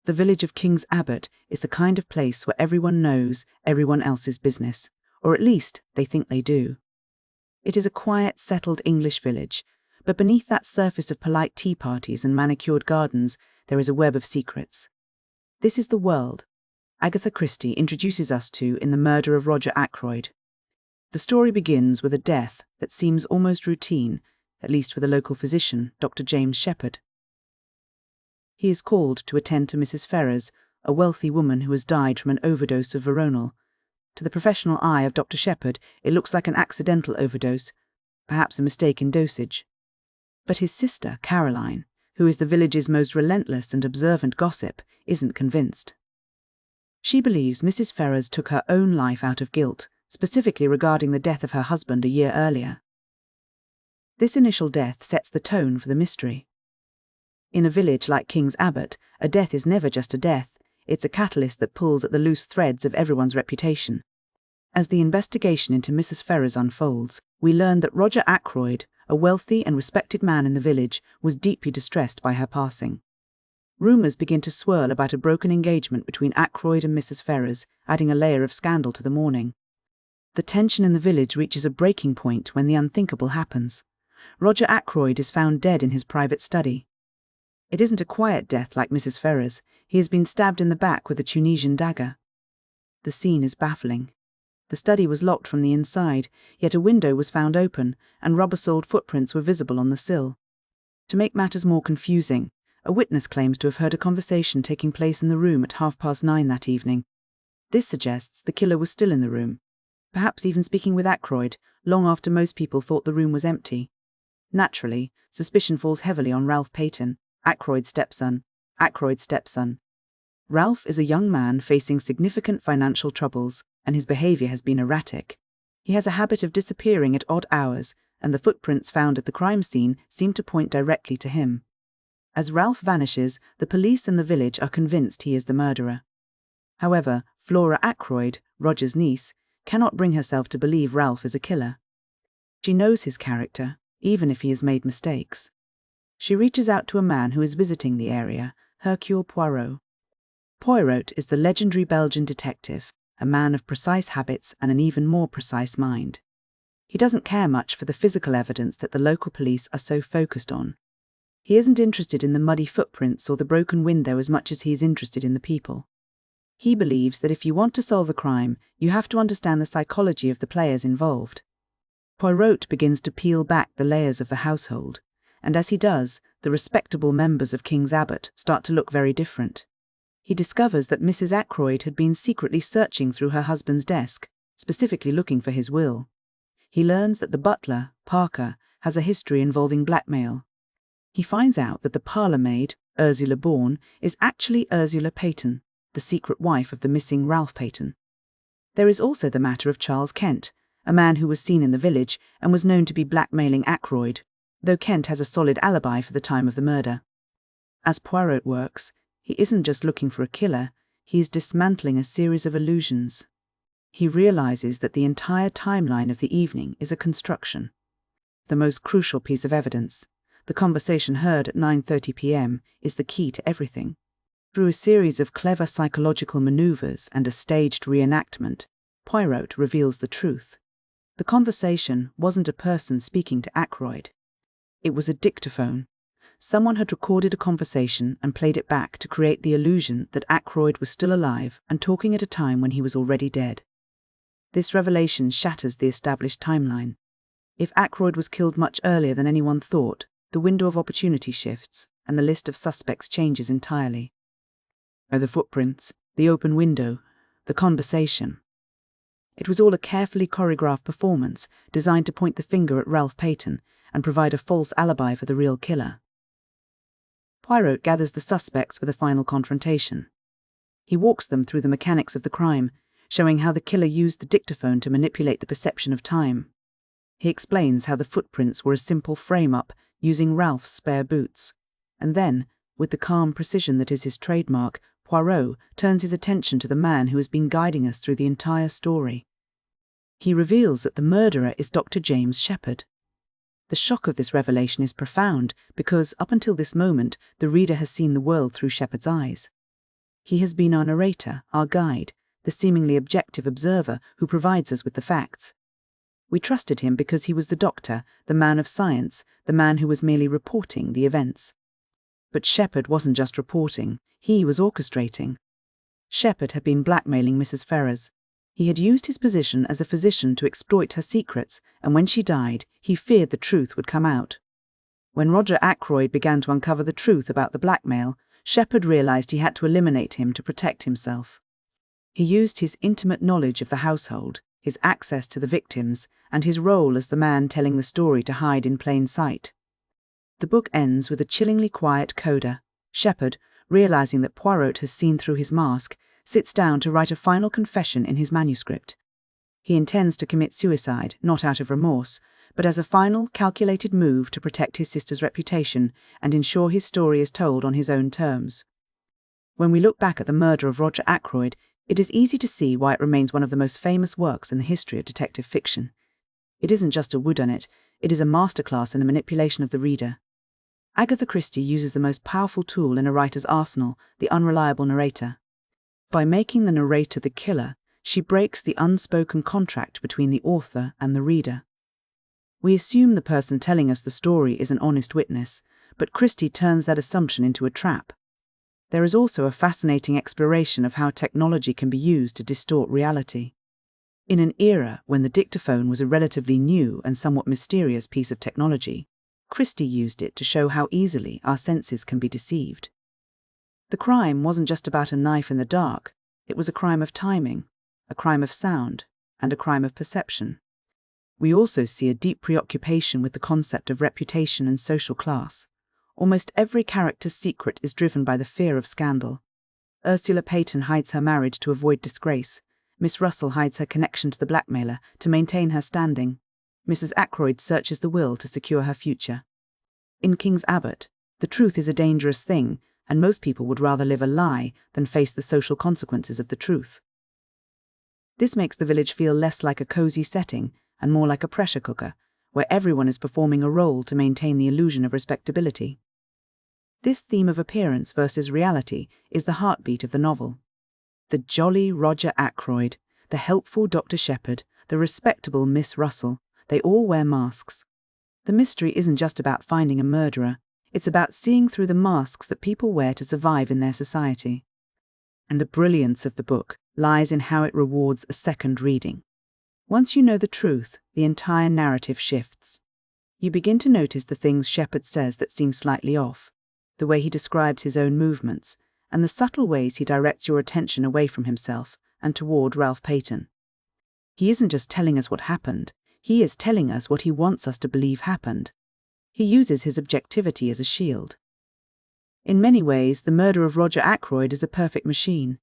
The village of King's Abbot is the kind of place where everyone knows everyone else's business, or at least they think they do. It is a quiet, settled English village, but beneath that surface of polite tea parties and manicured gardens, there is a web of secrets. This is the world Agatha Christie introduces us to in The Murder of Roger Ackroyd. The story begins with a death that seems almost routine, at least for the local physician, Dr. James Shepherd. He is called to attend to Mrs. Ferrars, a wealthy woman who has died from an overdose of veronal. To the professional eye of Dr. Shepherd, it looks like an accidental overdose, perhaps a mistake in dosage. But his sister, Caroline, who is the village's most relentless and observant gossip, isn't convinced. She believes Mrs. Ferrars took her own life out of guilt, specifically regarding the death of her husband a year earlier. This initial death sets the tone for the mystery. In a village like King's Abbot, a death is never just a death, it's a catalyst that pulls at the loose threads of everyone's reputation. As the investigation into Mrs. Ferrars unfolds, we learn that Roger Ackroyd, a wealthy and respected man in the village, was deeply distressed by her passing. Rumours begin to swirl about a broken engagement between Ackroyd and Mrs. Ferrars, adding a layer of scandal to the mourning. The tension in the village reaches a breaking point when the unthinkable happens. Roger Ackroyd is found dead in his private study. It isn't a quiet death like Mrs. Ferrars. He has been stabbed in the back with a Tunisian dagger. The scene is baffling. The study was locked from the inside, yet a window was found open, and rubber-soled footprints were visible on the sill. To make matters more confusing, a witness claims to have heard a conversation taking place in the room at 9:30 that evening. This suggests the killer was still in the room, perhaps even speaking with Ackroyd, long after most people thought the room was empty. Naturally, suspicion falls heavily on Ralph Peyton, Ackroyd's stepson. Ralph is a young man facing significant financial troubles, and his behavior has been erratic. He has a habit of disappearing at odd hours, and the footprints found at the crime scene seem to point directly to him. As Ralph vanishes, the police and the village are convinced he is the murderer. However, Flora Ackroyd, Roger's niece, cannot bring herself to believe Ralph is a killer. She knows his character, even if he has made mistakes. She reaches out to a man who is visiting the area, Hercule Poirot. Poirot is the legendary Belgian detective, a man of precise habits and an even more precise mind. He doesn't care much for the physical evidence that the local police are so focused on. He isn't interested in the muddy footprints or the broken window as much as he is interested in the people. He believes that if you want to solve a crime, you have to understand the psychology of the players involved. Poirot begins to peel back the layers of the household, and as he does, the respectable members of King's Abbot start to look very different. He discovers that Mrs. Ackroyd had been secretly searching through her husband's desk, specifically looking for his will. He learns that the butler, Parker, has a history involving blackmail. He finds out that the parlour-maid, Ursula Bourne, is actually Ursula Peyton, the secret wife of the missing Ralph Peyton. There is also the matter of Charles Kent, a man who was seen in the village and was known to be blackmailing Ackroyd, though Kent has a solid alibi for the time of the murder. As Poirot works, he isn't just looking for a killer, he is dismantling a series of illusions. He realizes that the entire timeline of the evening is a construction. The most crucial piece of evidence, the conversation heard at 9:30 p.m., is the key to everything. Through a series of clever psychological maneuvers and a staged reenactment, Poirot reveals the truth. The conversation wasn't a person speaking to Ackroyd. It was a dictaphone. Someone had recorded a conversation and played it back to create the illusion that Ackroyd was still alive and talking at a time when he was already dead. This revelation shatters the established timeline. If Ackroyd was killed much earlier than anyone thought, the window of opportunity shifts, and the list of suspects changes entirely. The footprints, the open window, the conversation. It was all a carefully choreographed performance designed to point the finger at Ralph Peyton and provide a false alibi for the real killer. Poirot gathers the suspects for the final confrontation. He walks them through the mechanics of the crime, showing how the killer used the dictaphone to manipulate the perception of time. He explains how the footprints were a simple frame-up using Ralph's spare boots, and then, with the calm precision that is his trademark, Poirot turns his attention to the man who has been guiding us through the entire story. He reveals that the murderer is Dr. James Shepherd. The shock of this revelation is profound because, up until this moment, the reader has seen the world through Shepherd's eyes. He has been our narrator, our guide, the seemingly objective observer who provides us with the facts. We trusted him because he was the doctor, the man of science, the man who was merely reporting the events. But Shepherd wasn't just reporting, he was orchestrating. Shepherd had been blackmailing Mrs. Ferrars. He had used his position as a physician to exploit her secrets, and when she died, he feared the truth would come out. When Roger Ackroyd began to uncover the truth about the blackmail, Shepherd realized he had to eliminate him to protect himself. He used his intimate knowledge of the household, his access to the victims, and his role as the man telling the story to hide in plain sight. The book ends with a chillingly quiet coda. Shepherd, realizing that Poirot has seen through his mask, sits down to write a final confession in his manuscript. He intends to commit suicide, not out of remorse, but as a final, calculated move to protect his sister's reputation and ensure his story is told on his own terms. When we look back at the Murder of Roger Ackroyd, it is easy to see why it remains one of the most famous works in the history of detective fiction. It isn't just a whodunit, it is a masterclass in the manipulation of the reader. Agatha Christie uses the most powerful tool in a writer's arsenal, the unreliable narrator. By making the narrator the killer, she breaks the unspoken contract between the author and the reader. We assume the person telling us the story is an honest witness, but Christie turns that assumption into a trap. There is also a fascinating exploration of how technology can be used to distort reality. In an era when the dictaphone was a relatively new and somewhat mysterious piece of technology, Christie used it to show how easily our senses can be deceived. The crime wasn't just about a knife in the dark, it was a crime of timing, a crime of sound, and a crime of perception. We also see a deep preoccupation with the concept of reputation and social class. Almost every character's secret is driven by the fear of scandal. Ursula Payton hides her marriage to avoid disgrace. Miss Russell hides her connection to the blackmailer to maintain her standing. Mrs. Ackroyd searches the will to secure her future. In King's Abbot, the truth is a dangerous thing, and most people would rather live a lie than face the social consequences of the truth. This makes the village feel less like a cozy setting and more like a pressure cooker, where everyone is performing a role to maintain the illusion of respectability. This theme of appearance versus reality is the heartbeat of the novel. The jolly Roger Ackroyd, the helpful Dr. Shepherd, the respectable Miss Russell, they all wear masks. The mystery isn't just about finding a murderer, it's about seeing through the masks that people wear to survive in their society. And the brilliance of the book lies in how it rewards a second reading. Once you know the truth, the entire narrative shifts. You begin to notice the things Shepherd says that seem slightly off, the way he describes his own movements, and the subtle ways he directs your attention away from himself and toward Ralph Payton. He isn't just telling us what happened, he is telling us what he wants us to believe happened. He uses his objectivity as a shield. In many ways, the Murder of Roger Ackroyd is a perfect machine.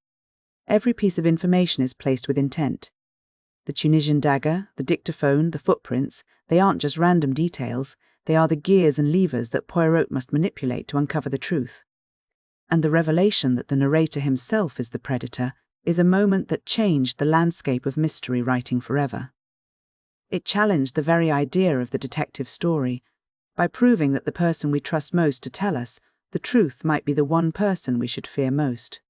Every piece of information is placed with intent. The Tunisian dagger, the dictaphone, the footprints, they aren't just random details, they are the gears and levers that Poirot must manipulate to uncover the truth. And the revelation that the narrator himself is the predator is a moment that changed the landscape of mystery writing forever. It challenged the very idea of the detective story, by proving that the person we trust most to tell us the truth might be the one person we should fear most.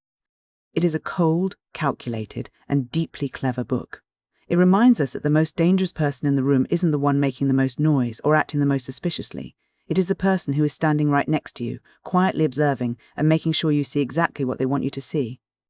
It is a cold, calculated, and deeply clever book. It reminds us that the most dangerous person in the room isn't the one making the most noise or acting the most suspiciously. It is the person who is standing right next to you, quietly observing and making sure you see exactly what they want you to see.